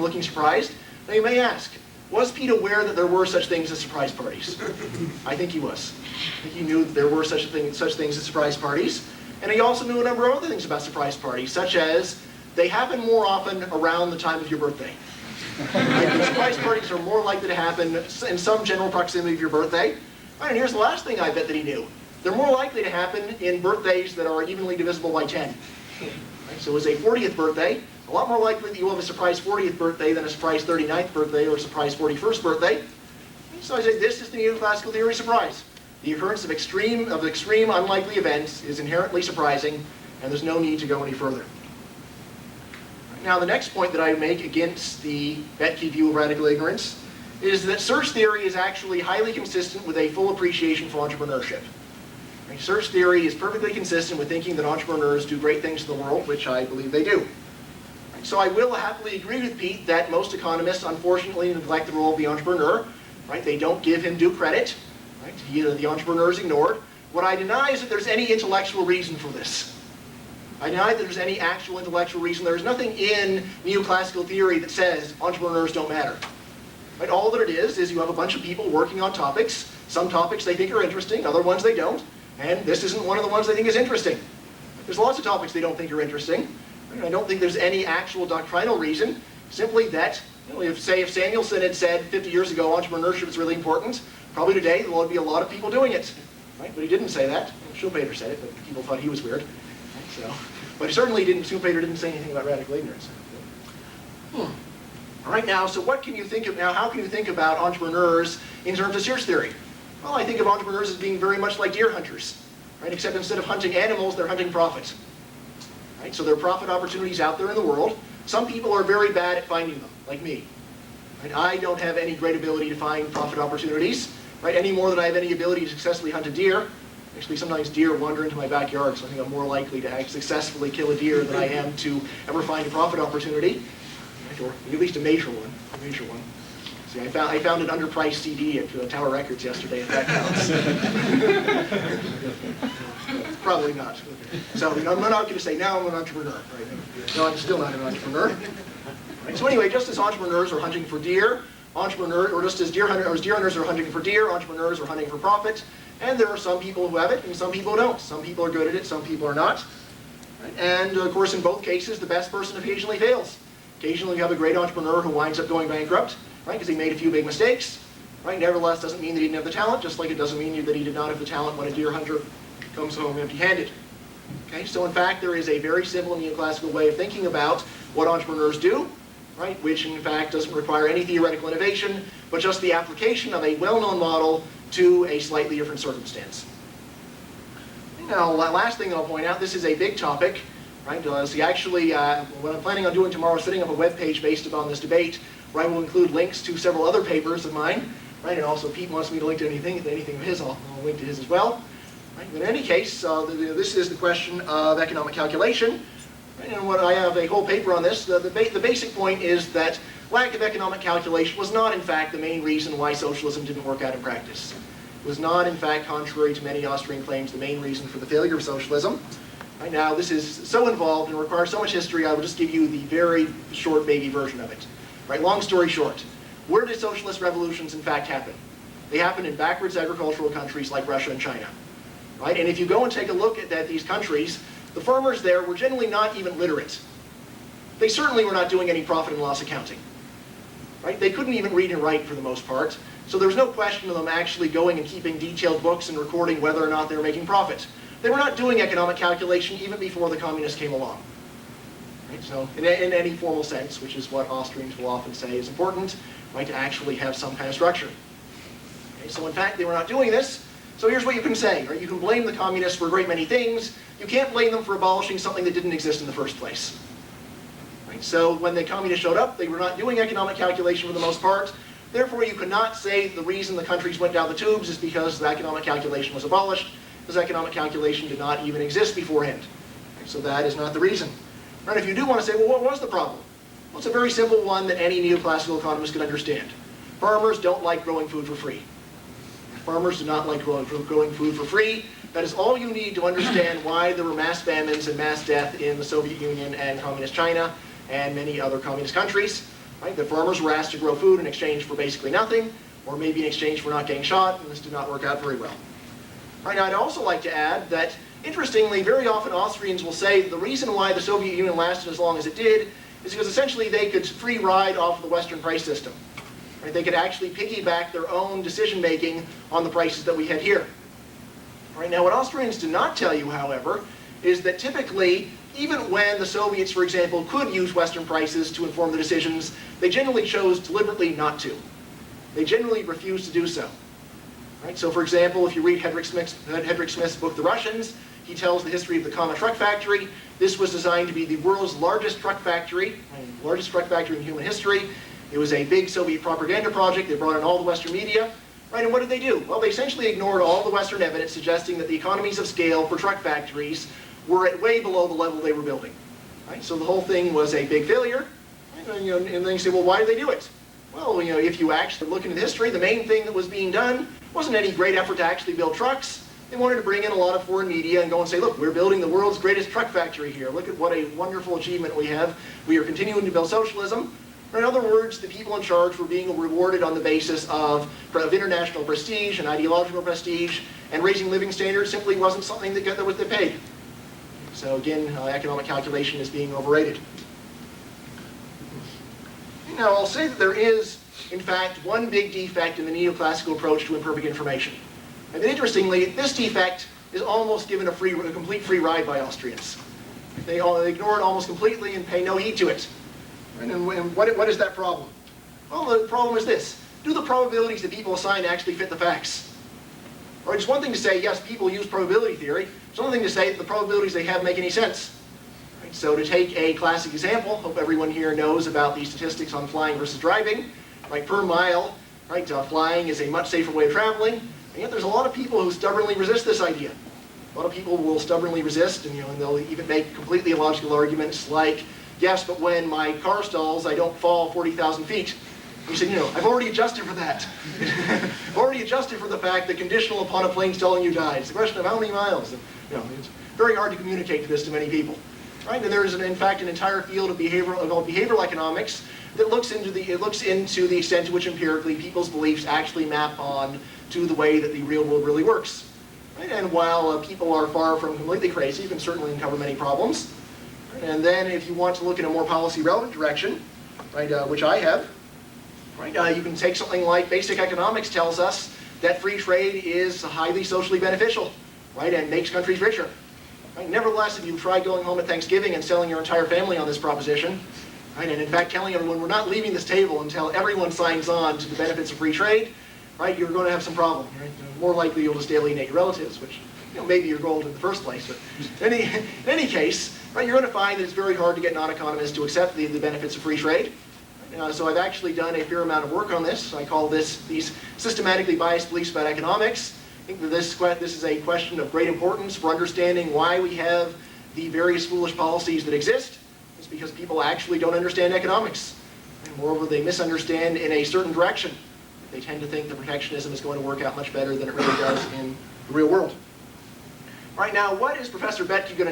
looking surprised. Now you may ask, was Pete aware that there were such things as surprise parties? I think he was. I think he knew that there were such things as surprise parties. And he also knew a number of other things about surprise parties, such as they happen more often around the time of your birthday. Right? Surprise parties are more likely to happen in some general proximity of your birthday. Right, and here's the last thing I bet that he knew. They're more likely to happen in birthdays that are evenly divisible by 10. Right, so as a 40th birthday, a lot more likely that you will have a surprise 40th birthday than a surprise 39th birthday or a surprise 41st birthday. So I say this is the neoclassical theory of surprise. The occurrence of extreme unlikely events is inherently surprising, and there's no need to go any further. Now the next point that I make against the Boettke view of radical ignorance is that search theory is actually highly consistent with a full appreciation for entrepreneurship. Right? Search theory is perfectly consistent with thinking that entrepreneurs do great things in the world, which I believe they do. Right? So I will happily agree with Pete that most economists unfortunately neglect the role of the entrepreneur. Right? They don't give him due credit. Right? The entrepreneur is ignored. What I deny is that there's any intellectual reason for this. I deny that there's any actual intellectual reason. There's nothing in neoclassical theory that says entrepreneurs don't matter. Right? All that it is you have a bunch of people working on topics. Some topics they think are interesting, other ones they don't. And this isn't one of the ones they think is interesting. There's lots of topics they don't think are interesting. Right? I don't think there's any actual doctrinal reason. Simply that, if Samuelson had said 50 years ago entrepreneurship is really important, probably today there would be a lot of people doing it. Right? But he didn't say that. Schumpeter said it, but people thought he was weird. Right? So, but certainly Schumpeter didn't say anything about radical ignorance. All right, now, so what can you think of now? How can you think about entrepreneurs in terms of search theory? Well, I think of entrepreneurs as being very much like deer hunters, right? Except instead of hunting animals, they're hunting profit. Right? So there are profit opportunities out there in the world. Some people are very bad at finding them, like me. Right? I don't have any great ability to find profit opportunities, right? Any more than I have any ability to successfully hunt a deer. Actually, sometimes deer wander into my backyard, so I think I'm more likely to successfully kill a deer than I am to ever find a profit opportunity. Or at least a major one. See, I found an underpriced CD at Tower Records yesterday, if that counts. Probably not. So I'm not going to say now I'm an entrepreneur. Right? No, I'm still not an entrepreneur. Right? So anyway, just as entrepreneurs are hunting for deer, or just as deer hunters are hunting for deer, entrepreneurs are hunting for profit. And there are some people who have it, and some people don't. Some people are good at it, some people are not. Right? And of course, in both cases, the best person occasionally fails. Occasionally you have a great entrepreneur who winds up going bankrupt, right, because he made a few big mistakes. Right? Nevertheless, doesn't mean that he didn't have the talent, just like it doesn't mean that he did not have the talent when a deer hunter comes home empty-handed. Okay? So in fact, there is a very simple neoclassical way of thinking about what entrepreneurs do, right, which in fact doesn't require any theoretical innovation, but just the application of a well-known model to a slightly different circumstance. Now, last thing I'll point out, this is a big topic. Right? See, actually, what I'm planning on doing tomorrow is setting up a web page based upon this debate, where I will include links to several other papers of mine. Right? And also, Pete wants me to link to anything of his, I'll link to his as well. Right? But in any case, this is the question of economic calculation. Right? And I have a whole paper on this. The basic point is that lack of economic calculation was not, in fact, the main reason why socialism didn't work out in practice. It was not, in fact, contrary to many Austrian claims, the main reason for the failure of socialism. Right now, this is so involved and requires so much history, I will just give you the very short baby version of it. Right? Long story short, where did socialist revolutions in fact happen? They happen in backwards agricultural countries like Russia and China. Right? And if you go and take a look at these countries, the farmers there were generally not even literate. They certainly were not doing any profit and loss accounting. Right? They couldn't even read and write for the most part, so there was no question of them actually going and keeping detailed books and recording whether or not they were making profit. They were not doing economic calculation even before the communists came along. Right? So, in any formal sense, which is what Austrians will often say is important, right, to actually have some kind of structure. Okay, so in fact, they were not doing this. So here's what you can say. Right? You can blame the communists for a great many things. You can't blame them for abolishing something that didn't exist in the first place. Right? So when the communists showed up, they were not doing economic calculation for the most part. Therefore, you cannot say the reason the countries went down the tubes is because the economic calculation was abolished. Because economic calculation did not even exist beforehand. So that is not the reason. Right? If you do want to say, well, what was the problem? Well, it's a very simple one that any neoclassical economist can understand. Farmers don't like growing food for free. Farmers do not like growing food for free. That is all you need to understand why there were mass famines and mass death in the Soviet Union and Communist China and many other communist countries. Right? The farmers were asked to grow food in exchange for basically nothing, or maybe in exchange for not getting shot, and this did not work out very well. Right, now, I'd also like to add that, interestingly, very often Austrians will say that the reason why the Soviet Union lasted as long as it did is because essentially they could free ride off the Western price system. Right? They could actually piggyback their own decision-making on the prices that we had here. Right, now, what Austrians do not tell you, however, is that typically, even when the Soviets, for example, could use Western prices to inform the decisions, they generally chose deliberately not to. They generally refused to do so. Right? So, for example, if you read Hedrick Smith's book, The Russians, he tells the history of the Kama truck factory. This was designed to be the world's largest truck factory, in human history. It was a big Soviet propaganda project. They brought in all the Western media. Right, and what did they do? Well, they essentially ignored all the Western evidence suggesting that the economies of scale for truck factories were at way below the level they were building. Right? So the whole thing was a big failure. Right? And then you say, well, why did they do it? Well, if you actually look into history, the main thing that was being done wasn't any great effort to actually build trucks. They wanted to bring in a lot of foreign media and go and say, look, we're building the world's greatest truck factory here. Look at what a wonderful achievement we have. We are continuing to build socialism. Or in other words, the people in charge were being rewarded on the basis of international prestige and ideological prestige, and raising living standards simply wasn't something that was paid. So again, economic calculation is being overrated. Now, I'll say that there is, in fact, one big defect in the neoclassical approach to imperfect information. And interestingly, this defect is almost given a complete free ride by Austrians. They ignore it almost completely and pay no heed to it. And what is that problem? Well, the problem is this. Do the probabilities that people assign actually fit the facts? Or it's one thing to say, yes, people use probability theory. It's another thing to say that the probabilities they have make any sense. Right? So to take a classic example, hope everyone here knows about the statistics on flying versus driving. Right, per mile, right, flying is a much safer way of traveling. And yet there's a lot of people who stubbornly resist this idea. A lot of people will stubbornly resist, and they'll even make completely illogical arguments like, yes, but when my car stalls, I don't fall 40,000 feet. You say, I've already adjusted for that. I've already adjusted for the fact that conditional upon a plane stalling, you die. It's a question of how many miles. And, it's very hard to communicate this to many people. Right? And there is, in fact, an entire field of behavioral economics that looks into the extent to which empirically people's beliefs actually map on to the way that the real world really works. Right? And while people are far from completely crazy, you can certainly uncover many problems. Right? And then if you want to look in a more policy relevant direction, right, which I have, right, you can take something like basic economics tells us that free trade is highly socially beneficial, right, and makes countries richer. Right? Nevertheless, if you try going home at Thanksgiving and selling your entire family on this proposition, right, and in fact telling everyone we're not leaving this table until everyone signs on to the benefits of free trade, right, you're going to have some problem. Right? More likely you'll just alienate your relatives, which maybe your goal in the first place. But in any case, right, you're going to find that it's very hard to get non-economists to accept the benefits of free trade. So I've actually done a fair amount of work on this. I call these systematically biased beliefs about economics. I think that this is a question of great importance for understanding why we have the various foolish policies that exist. It's because people actually don't understand economics. And moreover, they misunderstand in a certain direction. They tend to think that protectionism is going to work out much better than it really does in the real world. All right, now what is Professor Boettke going to